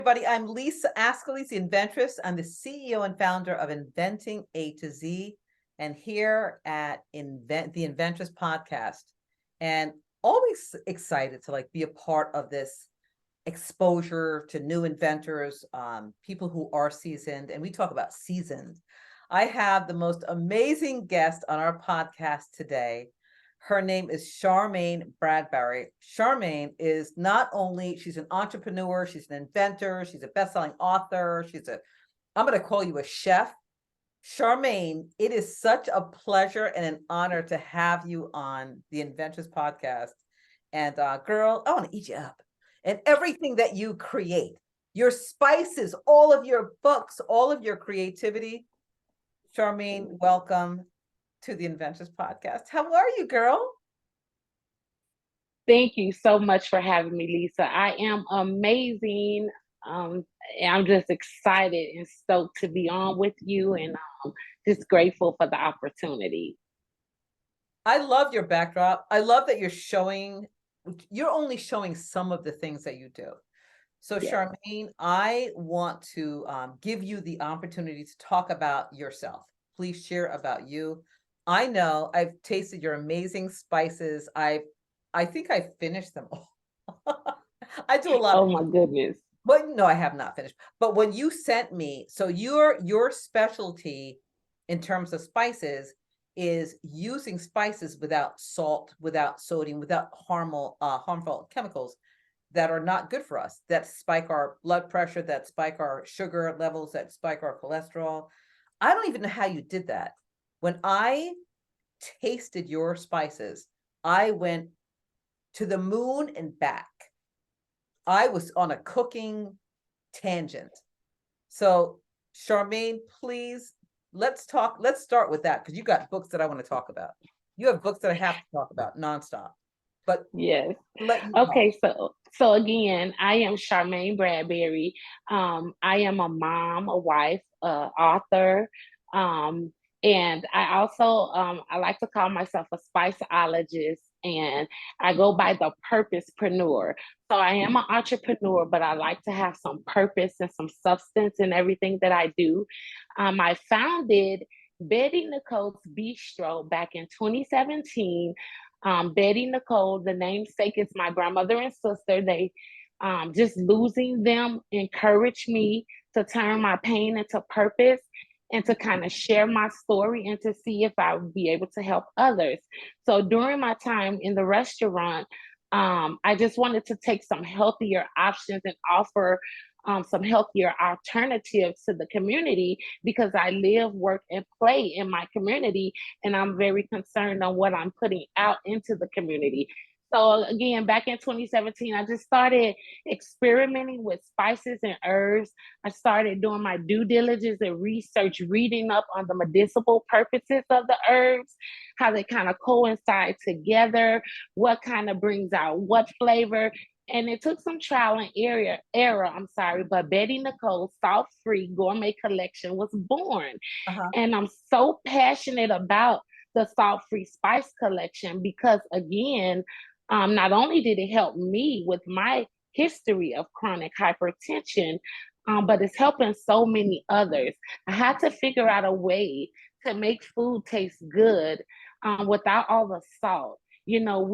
Everybody, I'm Lisa Ascolese, the inventress. I'm the CEO and founder of Inventing A to Z, and here at the Inventress podcast. And always excited to be a part of this exposure to new inventors, people who are seasoned, and we talk about seasoned. I have the most amazing guest on our podcast today. Her name is Charmayne Bradberry. Charmayne is she's an entrepreneur, she's an inventor, she's a best-selling author, I'm going to call you a chef. Charmayne, it is such a pleasure and an honor to have you on the Inventress podcast. And girl, I want to eat you up. And everything that you create, your spices, all of your books, all of your creativity. Charmayne, welcome to the Inventress podcast. How are you, girl? Thank you so much for having me, Lisa. I am amazing. I'm just excited and stoked to be on with you, and just grateful for the opportunity. I love your backdrop. I love that you're only showing some of the things that you do. So Yes. Charmayne, I want to give you the opportunity to talk about yourself. Please share about you. I know I've tasted your amazing spices. I think I finished them all. I do a lot Oh of, my goodness. but no, I have not finished. But when you sent me, so your specialty in terms of spices is using spices without salt, without sodium, without harmful chemicals that are not good for us, that spike our blood pressure, that spike our sugar levels, that spike our cholesterol. I don't even know how you did that. When I tasted your spices, I went to the moon and back. I was on a cooking tangent. So, Charmayne, please, let's start with that, because you got books that I want to talk about. You have books that I have to talk about nonstop. But Yes. let you talk. Okay, so again, I am Charmayne Bradberry. I am a mom, a wife, author, um, and I also I like to call myself a spiceologist, and I go by the purposepreneur. So I am an entrepreneur, but I like to have some purpose and some substance in everything that I do. I founded Betty Nicole's Bistro back in 2017. Betty Nicole, the namesake, is my grandmother and sister. They just losing them encouraged me to turn my pain into purpose and to kind of share my story and to see if I would be able to help others. So during my time in the restaurant, I just wanted to take some healthier options and offer some healthier alternatives to the community, because I live, work, and play in my community, and I'm very concerned on what I'm putting out into the community. So again, back in 2017, I just started experimenting with spices and herbs. I started doing my due diligence and research, reading up on the medicinal purposes of the herbs, how they kind of coincide together, what kind of brings out what flavor. And it took some trial and error, but Betty Nicole's Salt Free Gourmet Collection was born. Uh-huh. And I'm so passionate about the Salt Free Spice Collection because, again, not only did it help me with my history of chronic hypertension, but it's helping so many others. I had to figure out a way to make food taste good without all the salt. You know,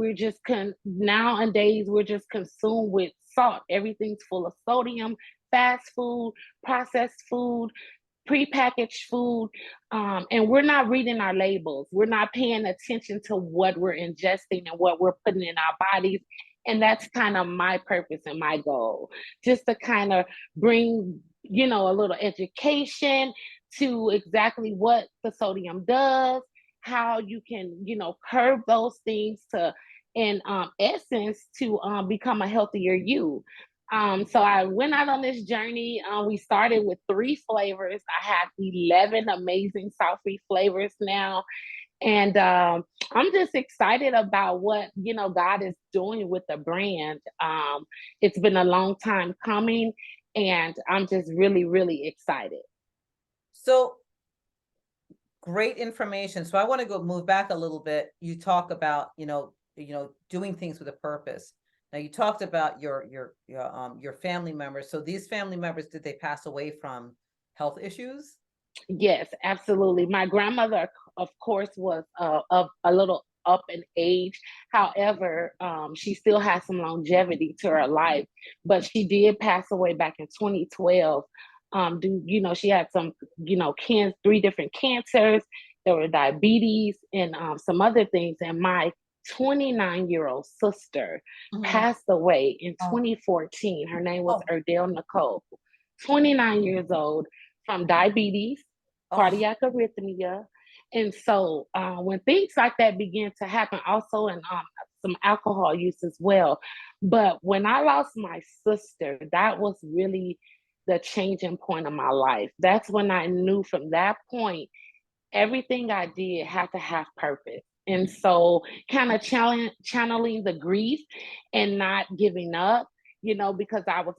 nowadays we're just consumed with salt. Everything's full of sodium, fast food, processed food, prepackaged food, and we're not reading our labels. We're not paying attention to what we're ingesting and what we're putting in our bodies. And that's kind of my purpose and my goal, just to kind of bring, a little education to exactly what the sodium does, how you can, curb those things to, in essence, to become a healthier you. So I went out on this journey. We started with 3 flavors. I have 11 amazing salt-free flavors now. And I'm just excited about what, God is doing with the brand. It's been a long time coming, and I'm just really, really excited. So great information. So I want to move back a little bit. You talk about, doing things with a purpose. Now you talked about your family members. So these family members, did they pass away from health issues? Yes, absolutely. My grandmother, of course, was of a little up in age. However, she still has some longevity to her life, but she did pass away back in 2012. She had some, three different cancers. There were diabetes and some other things. And my 29-year-old sister Mhm. passed away in Oh, 2014. Her name was oh, Nicole, 29 years old, from diabetes, oh, cardiac arrhythmia. And so when things like that begin to happen, also in some alcohol use as well. But when I lost my sister, that was really the changing point of my life. That's when I knew from that point, everything I did had to have purpose. And so, kind of channeling the grief and not giving up, because I was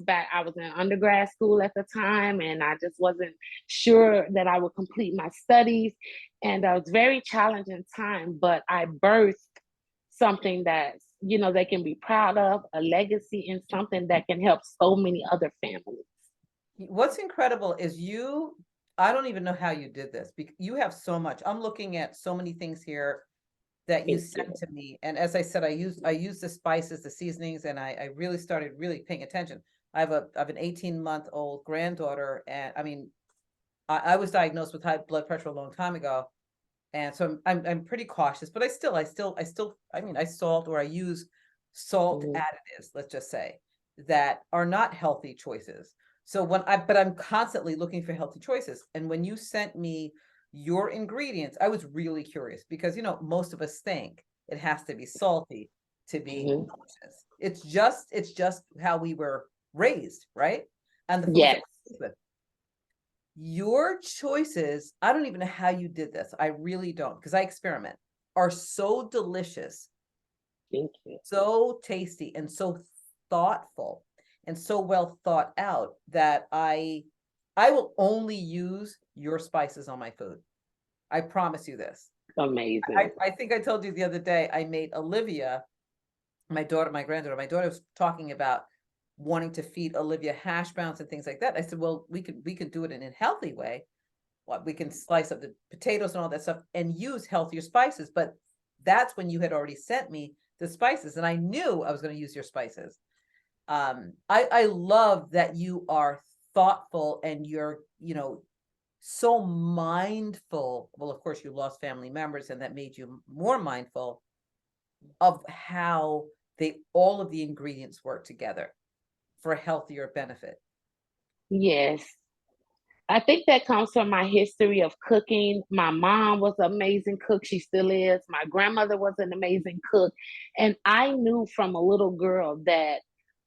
in undergrad school at the time, and I just wasn't sure that I would complete my studies. And it was very challenging time, but I birthed something that, they can be proud of, a legacy, and something that can help so many other families. what's incredible is I don't even know how you did this because you have so much. I'm looking at so many things here that you Thank sent you. to me. And as I said, I use the spices, the seasonings, and I really started really paying attention. I have an 18-month-old granddaughter, and I mean, I was diagnosed with high blood pressure a long time ago. And so I'm pretty cautious, but I mean, I salt or I use salt Mhm. additives, let's just say, that are not healthy choices. So but I'm constantly looking for healthy choices. And when you sent me your ingredients, I was really curious because, most of us think it has to be salty to be Mhm. delicious. It's just how we were raised, right? And the foods that Yes, we're raised with. Your choices, I don't even know how you did this. I really don't, because I experiment, are so delicious, thank you. so tasty, and so thoughtful, and so well thought out that I will only use your spices on my food. I promise you this. Amazing. I think I told you the other day I made Olivia, my granddaughter, my daughter was talking about wanting to feed Olivia hash browns and things like that. I said, well, we could do it in a healthy way. What we can slice up the potatoes and all that stuff and use healthier spices. But that's when you had already sent me the spices, and I knew I was going to use your spices. I love that you are thoughtful and you're so mindful. Well, of course, you lost family members, and that made you more mindful of how all of the ingredients work together for a healthier benefit. Yes. I think that comes from my history of cooking. My mom was an amazing cook. She still is. My grandmother was an amazing cook. And I knew from a little girl that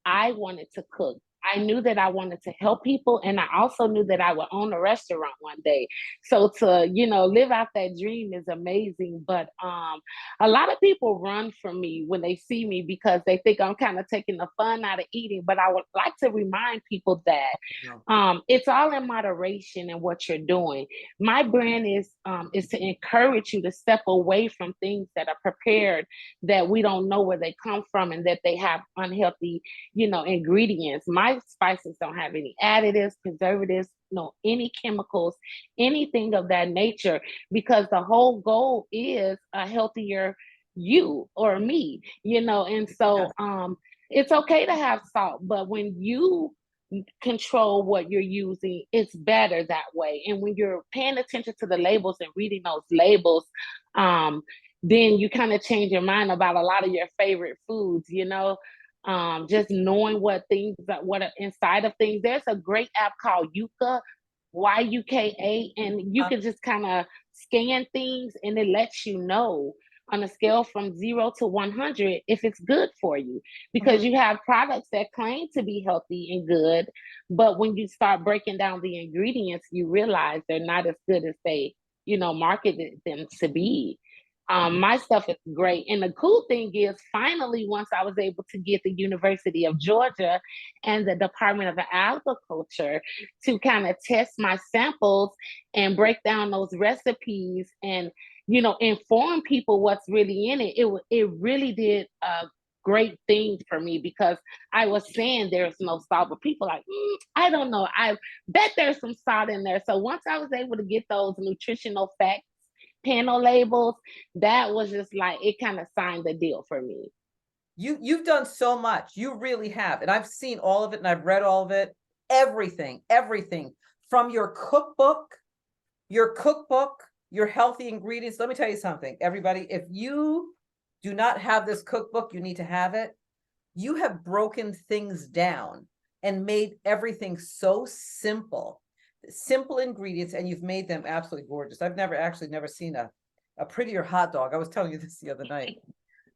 I wanted to cook. I knew that I wanted to help people. And I also knew that I would own a restaurant one day. So to, live out that dream is amazing. But a lot of people run from me when they see me because they think I'm kind of taking the fun out of eating. But I would like to remind people that No. it's all in moderation in what you're doing. My brand is to encourage you to step away from things that are prepared that we don't know where they come from and that they have unhealthy, ingredients. My spices don't have any additives, preservatives, no any chemicals, anything of that nature, because the whole goal is a healthier you or me, and so Yes. it's okay to have salt, but when you control what you're using, it's better that way. And when you're paying attention to the labels and reading those labels, um, then you kind of change your mind about a lot of your favorite foods, just knowing what are inside of things. There's a great app called Yuka, Yuka, and you Uh, can just kind of scan things and it lets you know on a scale from 0 to 100 if it's good for you, because mhm. you have products that claim to be healthy and good, but when you start breaking down the ingredients, you realize they're not as good as they, marketed them to be. My stuff is great. And the cool thing is, finally, once I was able to get the University of Georgia and the Department of Agriculture to kind of test my samples and break down those recipes and, inform people what's really in it, it really did great thing for me because I was saying there's no salt, but people like, I don't know. I bet there's some salt in there. So once I was able to get those nutritional facts panel labels, that was just like, it kind of signed the deal for me. You've done so much. You really have. And I've seen all of it and I've read all of it. Everything from your cookbook, your healthy ingredients. Let me tell you something, everybody. If you do not have this cookbook, you need to have it. You have broken things down and made everything so simple. Simple ingredients, and you've made them absolutely gorgeous. I've never seen a prettier hot dog. I was telling you this the other night.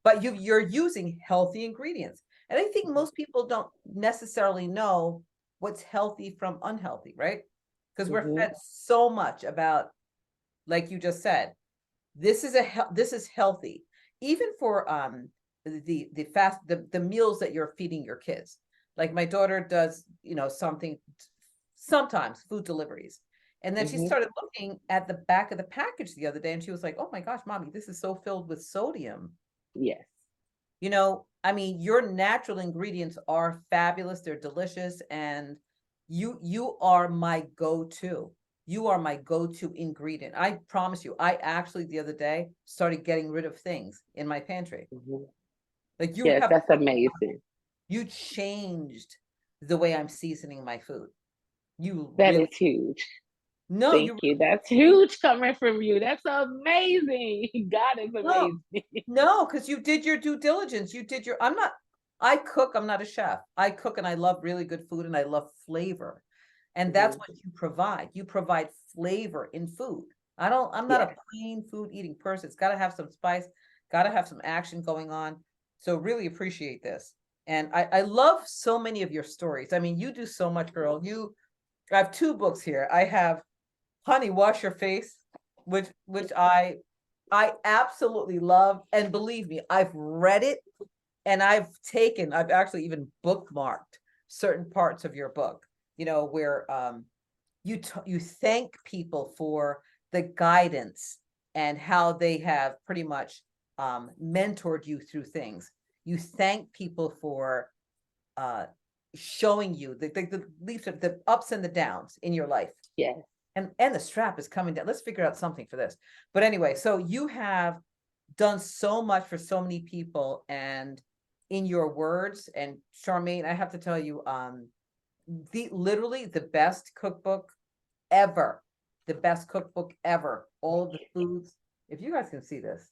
But you're using healthy ingredients. And I think most people don't necessarily know what's healthy from unhealthy, right? Because we're fed so much about, like you just said, this is healthy. Even for the meals that you're feeding your kids. Like my daughter does, sometimes food deliveries. And then she started looking at the back of the package the other day and she was like, oh my gosh, mommy, this is so filled with sodium. Yes. I mean, your natural ingredients are fabulous. They're delicious. And you are my go-to. You are my go-to ingredient. I promise you, I actually the other day started getting rid of things in my pantry. Like yes, that's amazing. You changed the way I'm seasoning my food. That is huge. No, Thank you. That's huge coming from you. That's amazing. God is amazing. No, because you did your due diligence. I cook, I'm not a chef. I cook and I love really good food and I love flavor. And that's what you provide. You provide flavor in food. I'm not a plain food eating person. It's got to have some spice, got to have some action going on. So really appreciate this. And I love so many of your stories. I mean, you do so much, girl. I have 2 books here. I have Honey, Wash Your Face, which I absolutely love. And believe me, I've read it and I've actually even bookmarked certain parts of your book, where you thank people for the guidance and how they have pretty much mentored you through things. You thank people for showing you the ups and the downs in your life. Yes. And the strap is coming down. Let's figure out something for this. But anyway, so you have done so much for so many people, and in your words, and Charmayne, I have to tell you, literally the best cookbook ever. The best cookbook ever. All of the foods. If you guys can see this.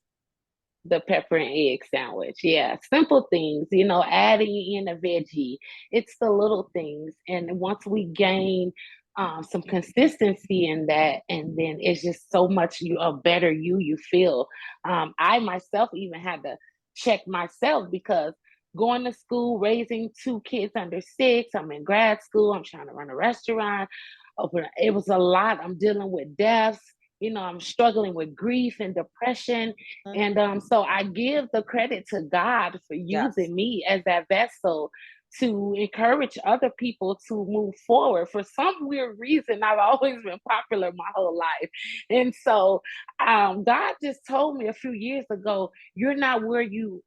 The pepper and egg sandwich. Yeah. Simple things, adding in a veggie. It's the little things. And once we gain some consistency in that, and then it's just so much a better you feel. I myself even had to check myself because going to school, raising 2 kids under 6, I'm in grad school, I'm trying to run a restaurant. It was a lot. I'm dealing with deaths. I'm struggling with grief and depression. And so I give the credit to God for using me as that vessel to encourage other people to move forward. For some weird reason, I've always been popular my whole life. And so God just told me a few years ago, you're not where you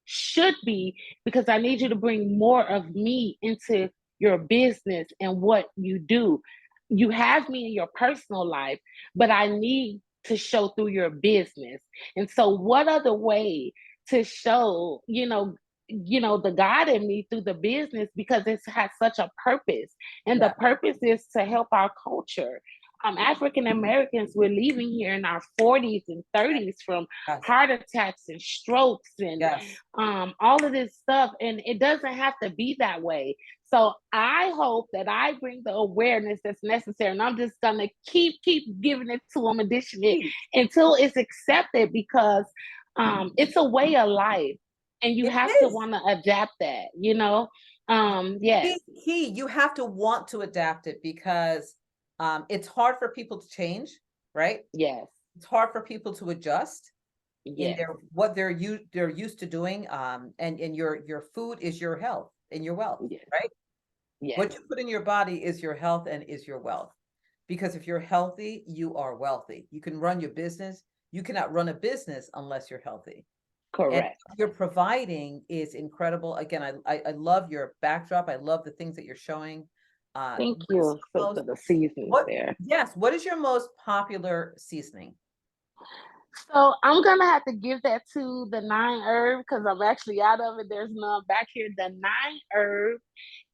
should be because I need you to bring more of me into your business and what you do. You have me in your personal life, but I need to show through your business. And so what other way to show, the God in me through the business because it has such a purpose. And the purpose is to help our culture. African Americans, we're leaving here in our 40s and 30s from heart attacks and strokes and all of this stuff. And it doesn't have to be that way. So I hope that I bring the awareness that's necessary. And I'm just going to keep giving it to them, additionally, until it's accepted because it's a way of life. And you have to want to adapt that, yes. Key, you have to want to adapt it because it's hard for people to change, right? Yes. It's hard for people to adjust in Yes. what they're used to doing. And your food is your health and your wealth, right? Yes. What you put in your body is your health and is your wealth. Because if you're healthy, you are wealthy. You can run your business. You cannot run a business unless you're healthy. And Correct. what you're providing is incredible. Again, I love your backdrop. I love the things that you're showing. Thank What is you the for most, the seasonings what, there. yes, what is your most popular seasoning? So I'm gonna have to give that to the 9 herb because I'm actually out of it. There's none back here. The 9 herb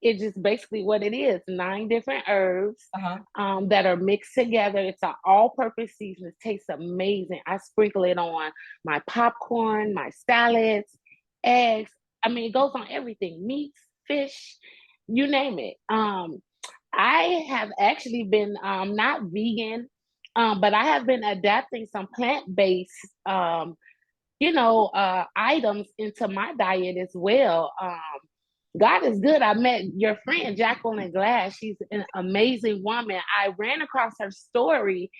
is just basically what it is: 9 different herbs Uh-huh. that are mixed together. It's an all-purpose season. It tastes amazing. I sprinkle it on my popcorn, my salads, eggs. I mean, it goes on everything: meats, fish, you name it. I have actually been not vegan, but I have been adapting some plant-based items into my diet as well. God is good. I met your friend Jacqueline Glass. She's an amazing woman. I ran across her story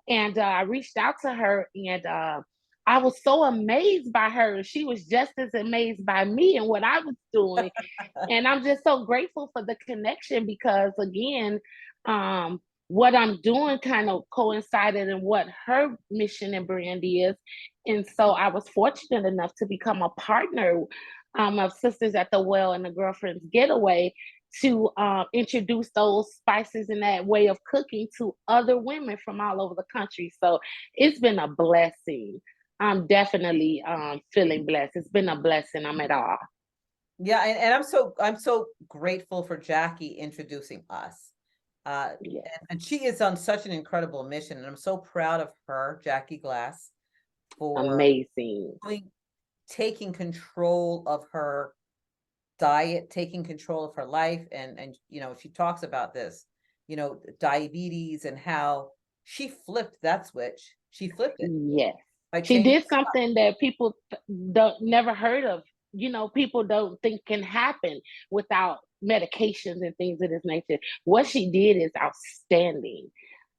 and I reached out to her, and I was so amazed by her. She was just as amazed by me and what I was doing. And I'm just so grateful for the connection because, again, what I'm doing kind of coincided in what her mission and brand is. And so I was fortunate enough to become a partner of Sisters at the Well and the Girlfriends Getaway to introduce those spices and that way of cooking to other women from all over the country. So it's been a blessing. I'm definitely feeling blessed. It's been a blessing. I'm at awe. Yeah, and I'm so grateful for Jackie introducing us. Yeah, And she is on such an incredible mission, and I'm so proud of her, Jackie Glass, for amazing. doing, taking control of her diet, taking control of her life, and she talks about this, diabetes and how she flipped that switch. She flipped it Yes. by She changing. did something that people don't never heard of. People don't think can happen without medications and things of this nature. What she did is outstanding.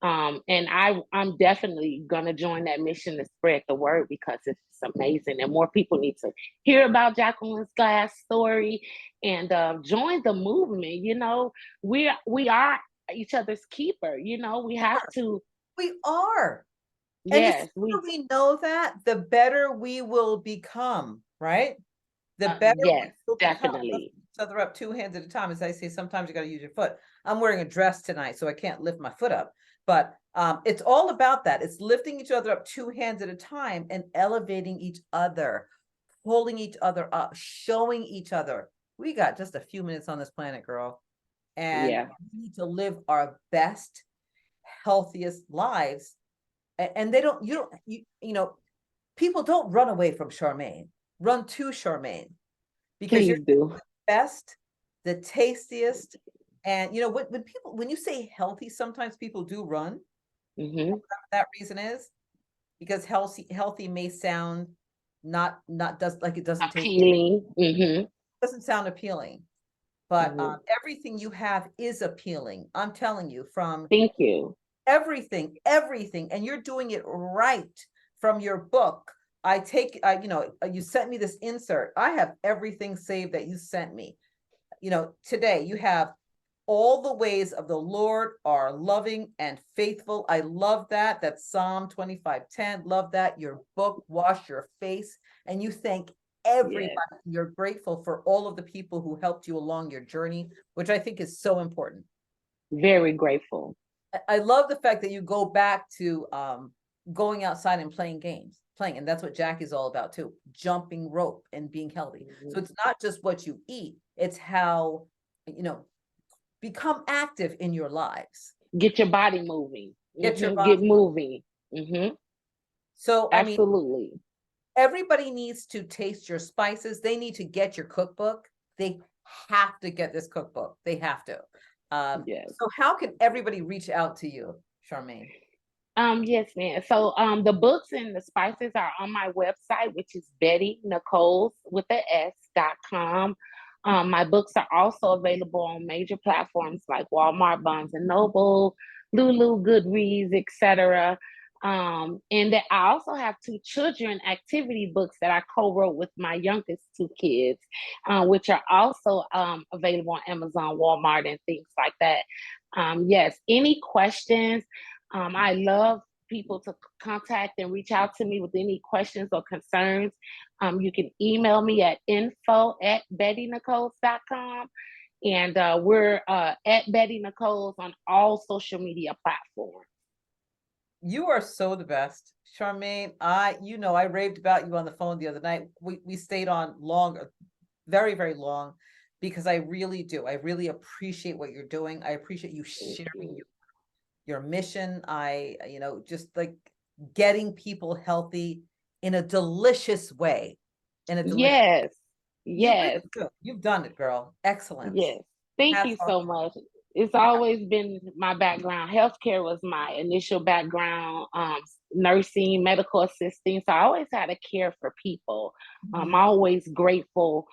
And I'm definitely gonna join that mission to spread the word because it's amazing, and more people need to hear about Jacqueline's Glass story and join the movement. We are each other's keeper. We have to. We are. And the Yes, sooner we know that, the better we will become, right? The better we yes, will become. Lift definitely. each other up 2 hands at a time. As I say, sometimes you got to use your foot. I'm wearing a dress tonight, so I can't lift my foot up. But it's all about that. It's lifting each other up 2 hands at a time and elevating each other, pulling each other up, showing each other. We got just a few minutes on this planet, girl. And Yeah, we need to live our best, healthiest lives. And they don't, people don't run away from Charmayne. Run to Charmayne because you're please do. the best, the tastiest. And when you say healthy, sometimes people do run. Hmm. That reason is because healthy may sound not does like it doesn't taste, Appealing. Hmm. doesn't sound appealing. But Hmm. everything you have is appealing. I'm telling you, from Thank you. everything, and you're doing it right from your book. You sent me this insert. I have everything saved that you sent me. Today you have all the ways of the Lord are loving and faithful. I love that. That's Psalm 25:10. Love that. Your book, Wash Your Face. And you thank everybody. Yes, You're grateful for all of the people who helped you along your journey, which I think is so important. very grateful. I love the fact that you go back to going outside and playing, and that's what Jackie's all about too, jumping rope and being healthy. So Mhm. it's not just what you eat, it's how, you know, become active in your lives. Get your body moving. Get your Get body. moving. Hmm. So, I mean, Absolutely. everybody needs to taste your spices. They need to get your cookbook. They have to get this cookbook. They have to. Yes. So how can everybody reach out to you, Charmayne? Yes, ma'am. So the books and the spices are on my website, which is Betty Nicole's with the S.com. My books are also available on major platforms like Walmart, Barnes and Noble, Lulu, Goodreads, etc. And that I also have two children activity books that I co-wrote with my youngest two kids, which are also available on Amazon, Walmart, and things like that. Yes, any questions? I love people to contact and reach out to me with any questions or concerns, you can email me at info@bettynicoles.com. And we're at Betty Nicoles on all social media platforms. You are so the best, Charmayne. I raved about you on the phone the other night. We stayed on long, very, very long, because I really do. I really appreciate what you're doing. I appreciate you sharing your mission. Just like getting people healthy in a delicious way. Yes, You yes, really do. You've done it, girl. Excellence. yes. Thank Hats you off. so much. It's always been my background. Healthcare was my initial background, nursing, medical assisting. So I always had a care for people. I'm always grateful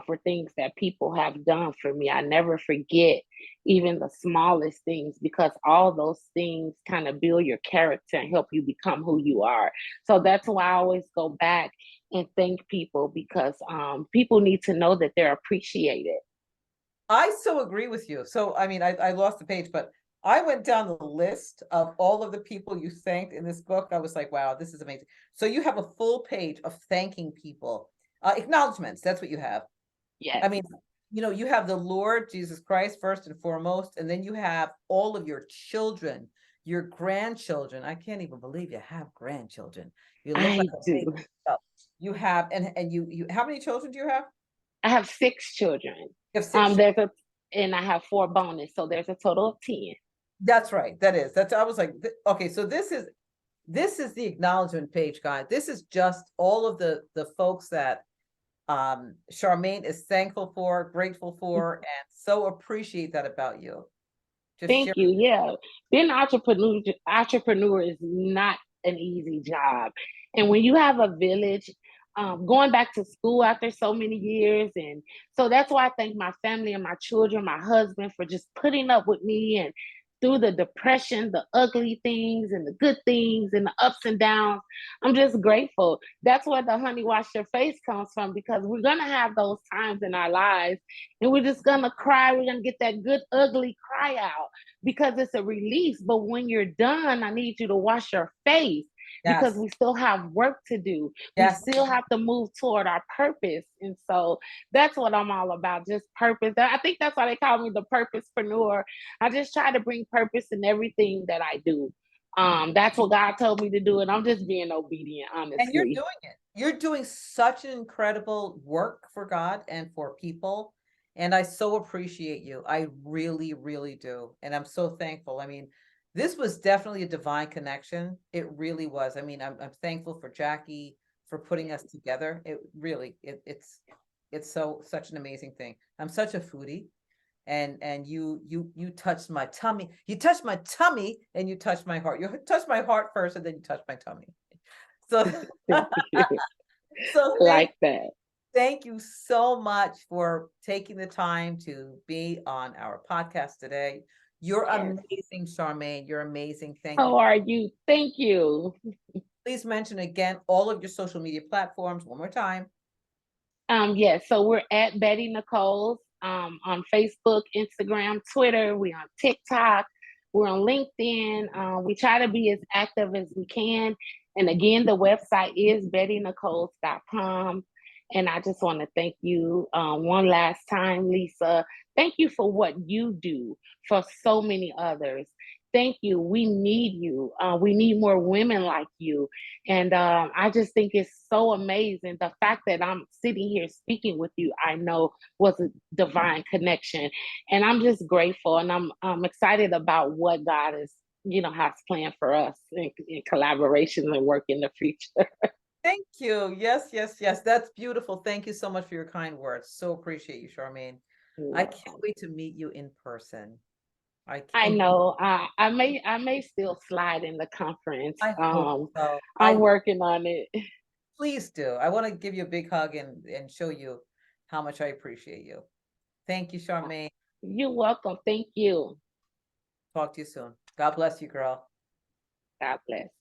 for things that people have done for me. I never forget even the smallest things, because all those things kind of build your character and help you become who you are. So that's why I always go back and thank people, because people need to know that they're appreciated. I so agree with you. So, I mean, I lost the page, but I went down the list of all of the people you thanked in this book. I was like, wow, this is amazing. So you have a full page of thanking people, acknowledgments. That's what you have. I Yes. mean, you have the Lord Jesus Christ first and foremost, and then you have all of your children, your grandchildren. I can't even believe you have grandchildren. You look like I a do. big stuff. You have, and you, how many children do you have? I have 6 children. You have six. There's a and I have 4 bonus, so there's a total of 10. That's right. That's I was like, okay, so this is the acknowledgement page, guy. This is just all of the folks that Charmayne is thankful for, grateful for, and so appreciate that about you. Just Thank share. you. Yeah. Being an entrepreneur is not an easy job. And when you have a village, going back to school after so many years. And so that's why I thank my family and my children, my husband, for just putting up with me and through the depression, the ugly things and the good things and the ups and downs. I'm just grateful. That's where the honey wash your face comes from, because we're going to have those times in our lives and we're just going to cry. We're going to get that good, ugly cry out because it's a release. But when you're done, I need you to wash your face, because Yes, we still have work to do. We yes. still have to move toward our purpose. And so that's what I'm all about, just purpose. I think that's why they call me the purposepreneur. I just try to bring purpose in everything that I do. That's what God told me to do, and I'm just being obedient, And you're honestly. doing it. You're doing such an incredible work for God and for people. And I so appreciate you. I really, really do. And I'm so thankful. I mean, this was definitely a divine connection. It really was. I mean, I'm thankful for Jackie for putting us together. It really, it's such an amazing thing. I'm such a foodie. And you touched my tummy. You touched my tummy and you touched my heart. You touched my heart first and then you touched my tummy. So, Thank you. so Like that. thank you so much for taking the time to be on our podcast today. You're Yes. amazing, Charmayne. You're amazing. Thank you. How are you? Thank you. Please mention again all of your social media platforms one more time. Yes, so we're at Betty Nicole's on Facebook, Instagram, Twitter. We're on TikTok. We're on LinkedIn. We try to be as active as we can. And again, the website is bettynicoles.com. And I just want to thank you one last time, Lisa. Thank you for what you do for so many others. Thank you. We need you. We need more women like you. And I just think it's so amazing. The fact that I'm sitting here speaking with you, I know was a divine connection. And I'm just grateful, and I'm excited about what God is, has planned for us in collaboration and work in the future. Thank you. Yes, yes, yes. That's beautiful. Thank you so much for your kind words. So appreciate you, Charmayne. I can't wait to meet you in person. I And know. I may still slide in the conference. I hope so. I'm working on it. Please do. I want to give you a big hug and show you how much I appreciate you. Thank you, Charmayne. You're welcome. Thank you. Talk to you soon. God bless you, girl. God bless.